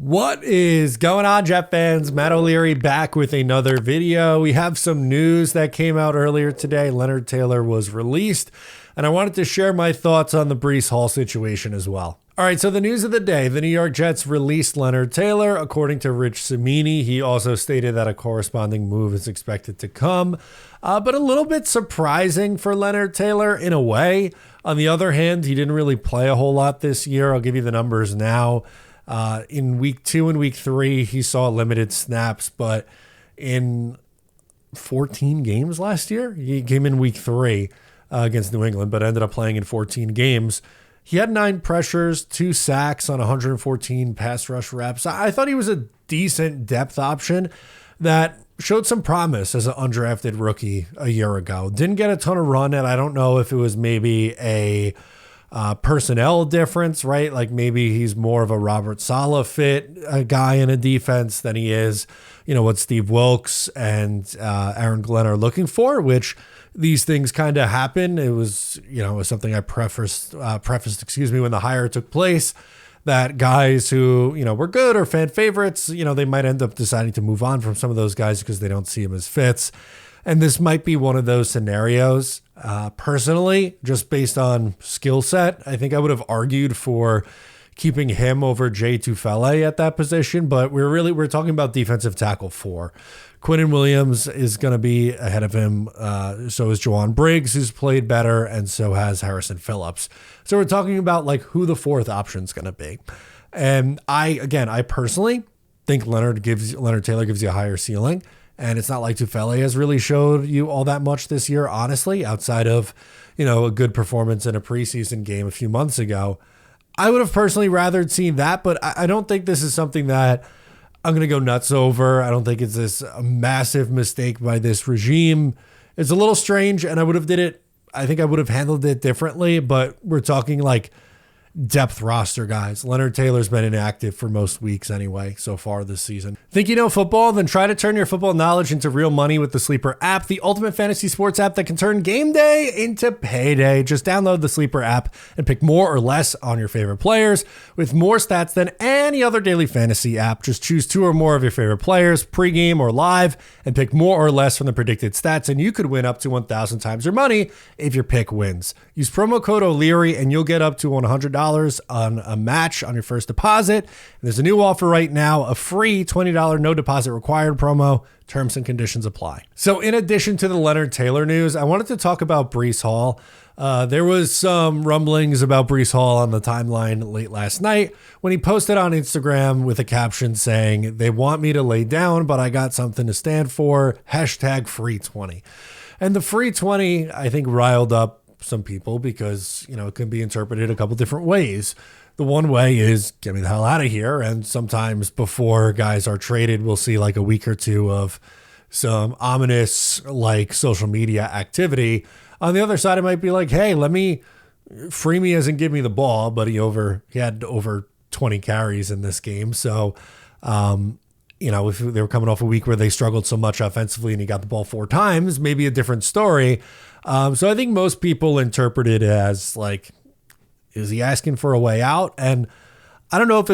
What is going on, Jet fans? Matt O'Leary back with another video. We have some news that came out earlier today. Leonard Taylor was released, and I wanted to share my thoughts on the Breece Hall situation as well. All right, so the news of the day, the New York Jets released Leonard Taylor. According to Rich Cimini, he also stated that a corresponding move is expected to come, but a little bit surprising for Leonard Taylor in a way. On the other hand, he didn't really play a whole lot this year. I'll give you the numbers now. In week 2 and week 3, he saw limited snaps, but in 14 games last year, he came in week 3 against New England, but ended up playing in 14 games. He had 9 pressures, 2 sacks on 114 pass rush reps. I thought he was a decent depth option that showed some promise as an undrafted rookie a year ago. Didn't get a ton of run, and I don't know if it was maybe a personnel difference, right? Like maybe he's more of a Robert Saleh fit guy in a defense than he is, what Steve Wilks and Aaron Glenn are looking for, which these things kind of happen. It was, it was something I prefaced, when the hire took place, that guys who, were good or fan favorites, they might end up deciding to move on from some of those guys because they don't see them as fits. And this might be one of those scenarios. Personally, just based on skill set, I think I would have argued for keeping him over Jay Tufele at that position, but we're talking about defensive tackle 4. Quinnen Williams is going to be ahead of him. So is Juwan Briggs, who's played better, and so has Harrison Phillips. So we're talking about like who the 4th option is going to be. And I personally think Leonard Taylor gives you a higher ceiling. And it's not like Tufele has really showed you all that much this year, honestly, outside of, a good performance in a preseason game a few months ago. I would have personally rather seen that, but I don't think this is something that I'm going to go nuts over. I don't think it's a massive mistake by this regime. It's a little strange, and I think I would have handled it differently, but we're talking like depth roster guys. Leonard Taylor's been inactive for most weeks anyway so far this season. Think you know football? Then try to turn your football knowledge into real money with the Sleeper app, the ultimate fantasy sports app that can turn game day into payday. Just download the Sleeper app and pick more or less on your favorite players with more stats than any other daily fantasy app. Just choose 2 or more of your favorite players, pregame or live, and pick more or less from the predicted stats, and you could win up to 1,000 times your money if your pick wins. Use promo code O'Leary and you'll get up to $100 on a match on your first deposit. And there's a new offer right now, a free $20 no deposit required promo. Terms and conditions apply. So in addition to the Leonard Taylor news, I wanted to talk about Breece Hall. There was some rumblings about Breece Hall on the timeline late last night when he posted on Instagram with a caption saying, "They want me to lay down, but I got something to stand for. Hashtag free 20. And the free 20, I think, riled up some people because, it can be interpreted a couple different ways. The one way is get me the hell out of here. And sometimes before guys are traded, we'll see like a week or two of some ominous like social media activity. On the other side, it might be like, hey, let me free me as in give me the ball. But he had over 20 carries in this game. So, if they were coming off a week where they struggled so much offensively and he got the ball 4 times, maybe a different story. So I think most people interpret it as like, is he asking for a way out? And I don't know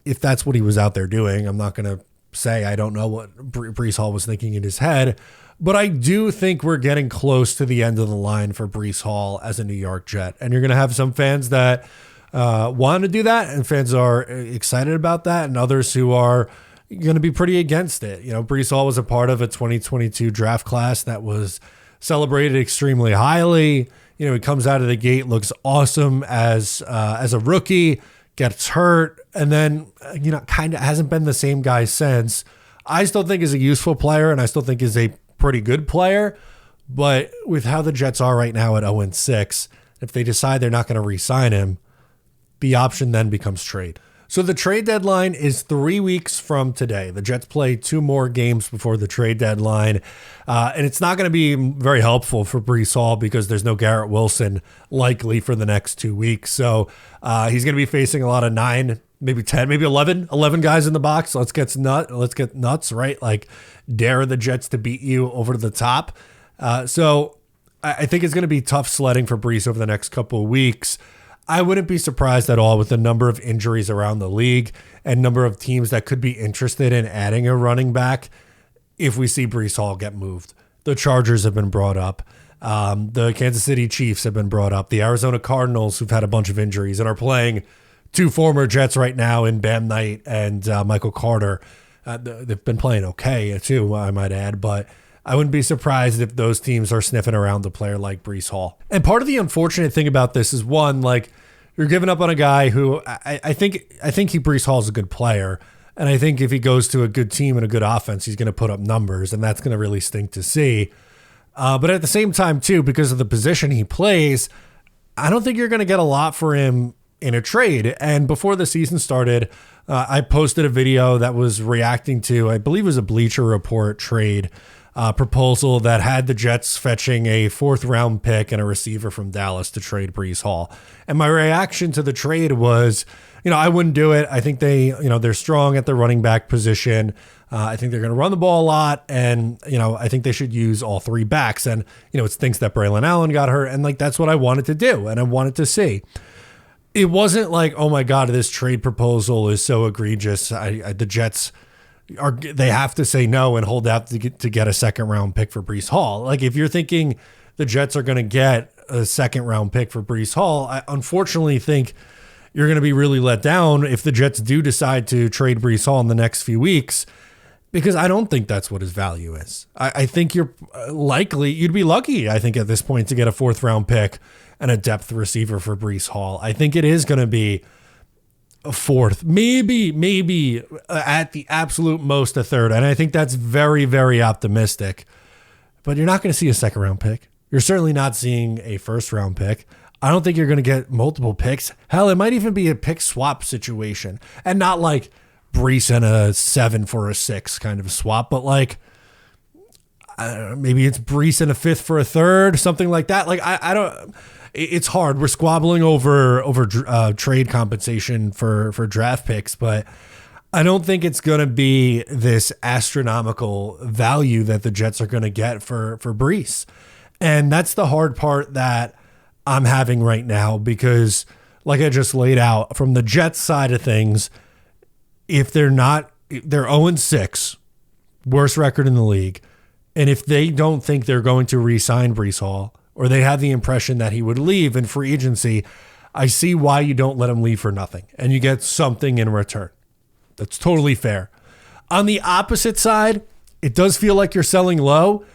if that's what he was out there doing. I'm not going to say I don't know what Breece Hall was thinking in his head, but I do think we're getting close to the end of the line for Breece Hall as a New York Jet. And you're going to have some fans that want to do that, and fans are excited about that, and others who are going to be pretty against it. Breece Hall was a part of a 2022 draft class that was celebrated extremely highly. He comes out of the gate, looks awesome as a rookie, gets hurt, and then, kind of hasn't been the same guy since. I still think is a useful player, and I still think is a pretty good player. But with how the Jets are right now at 0-6, if they decide they're not going to re-sign him, the option then becomes trade. So the trade deadline is 3 weeks from today. The Jets play 2 more games before the trade deadline. And it's not going to be very helpful for Breece Hall because there's no Garrett Wilson likely for the next 2 weeks. So he's going to be facing a lot of 9, maybe 10, maybe 11 guys in the box. Let's get nuts, right? Like dare the Jets to beat you over to the top. So I think it's going to be tough sledding for Breece over the next couple of weeks. I wouldn't be surprised at all with the number of injuries around the league and number of teams that could be interested in adding a running back if we see Breece Hall get moved. The Chargers have been brought up. The Kansas City Chiefs have been brought up. The Arizona Cardinals, who've had a bunch of injuries and are playing two former Jets right now in Bam Knight and Michael Carter. They've been playing okay, too, I might add, but I wouldn't be surprised if those teams are sniffing around a player like Breece Hall. And part of the unfortunate thing about this is, one, like, you're giving up on a guy who I think Breece Hall is a good player. And I think if he goes to a good team and a good offense, he's going to put up numbers, and that's going to really stink to see. But at the same time, too, because of the position he plays, I don't think you're going to get a lot for him in a trade. And before the season started, I posted a video that was reacting to, I believe it was a Bleacher Report trade proposal that had the Jets fetching a 4th round pick and a receiver from Dallas to trade Breece Hall. And my reaction to the trade was, I wouldn't do it. I think they're strong at the running back position. I think they're going to run the ball a lot. And, I think they should use all 3 backs. And, it stinks that Braylon Allen got hurt. And that's what I wanted to do. And I wanted to see. It wasn't like, oh my God, this trade proposal is so egregious. The Jets they have to say no and hold out to get a 2nd round pick for Breece Hall. Like, if you're thinking the Jets are going to get a 2nd round pick for Breece Hall, I unfortunately think you're going to be really let down if the Jets do decide to trade Breece Hall in the next few weeks, because I don't think that's what his value is. I think you'd be lucky, I think, at this point to get a 4th round pick and a depth receiver for Breece Hall. I think it is going to be a 4th, maybe at the absolute most a 3rd. And I think that's very, very optimistic. But you're not going to see a 2nd round pick. You're certainly not seeing a 1st round pick. I don't think you're going to get multiple picks. Hell, it might even be a pick swap situation. And not like Breece and a 7 for a 6 kind of a swap, but like, I don't know, maybe it's Breece and a 5th for a 3rd, something like that. Like, I don't... It's hard. We're squabbling over trade compensation for draft picks, but I don't think it's going to be this astronomical value that the Jets are going to get for Breece. And that's the hard part that I'm having right now, because like I just laid out, from the Jets side of things, if they're 0-6, worst record in the league, and if they don't think they're going to re-sign Breece Hall, or they have the impression that he would leave in free agency, I see why you don't let him leave for nothing and you get something in return. That's totally fair. On the opposite side, it does feel like you're selling low,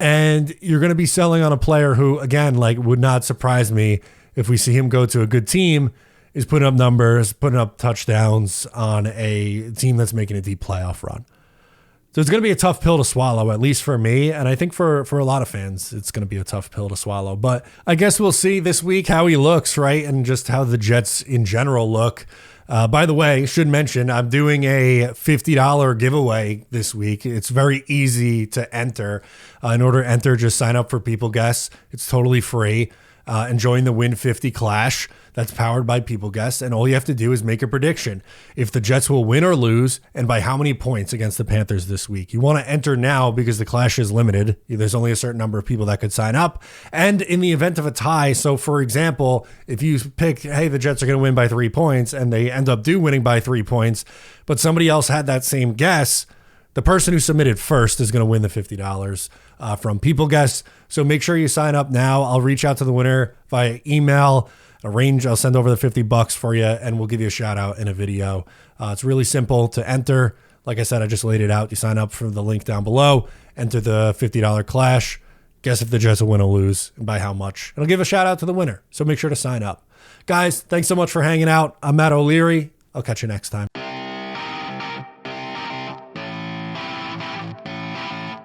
and you're going to be selling on a player who, again, like, would not surprise me if we see him go to a good team, is putting up numbers, putting up touchdowns on a team that's making a deep playoff run. So it's going to be a tough pill to swallow, at least for me. And I think for a lot of fans, it's going to be a tough pill to swallow. But I guess we'll see this week how he looks, right? And just how the Jets in general look. By the way, should mention, I'm doing a $50 giveaway this week. It's very easy to enter. In order to enter, just sign up for People Guess. It's totally free. And join the Win 50 Clash that's powered by People Guess. And all you have to do is make a prediction if the Jets will win or lose, and by how many points against the Panthers this week. You want to enter now because the Clash is limited. There's only a certain number of people that could sign up. And in the event of a tie, so for example, if you pick, hey, the Jets are going to win by 3 points, and they end up winning by 3 points, but somebody else had that same guess, the person who submitted first is going to win the $50 from People Guess. So make sure you sign up now. I'll reach out to the winner via email. I'll send over the $50 for you, and we'll give you a shout out in a video. It's really simple to enter. Like I said, I just laid it out. You sign up for the link down below, enter the $50 Clash, guess if the Jets will win or lose, and by how much. And I'll give a shout out to the winner. So make sure to sign up. Guys, thanks so much for hanging out. I'm Matt O'Leary. I'll catch you next time.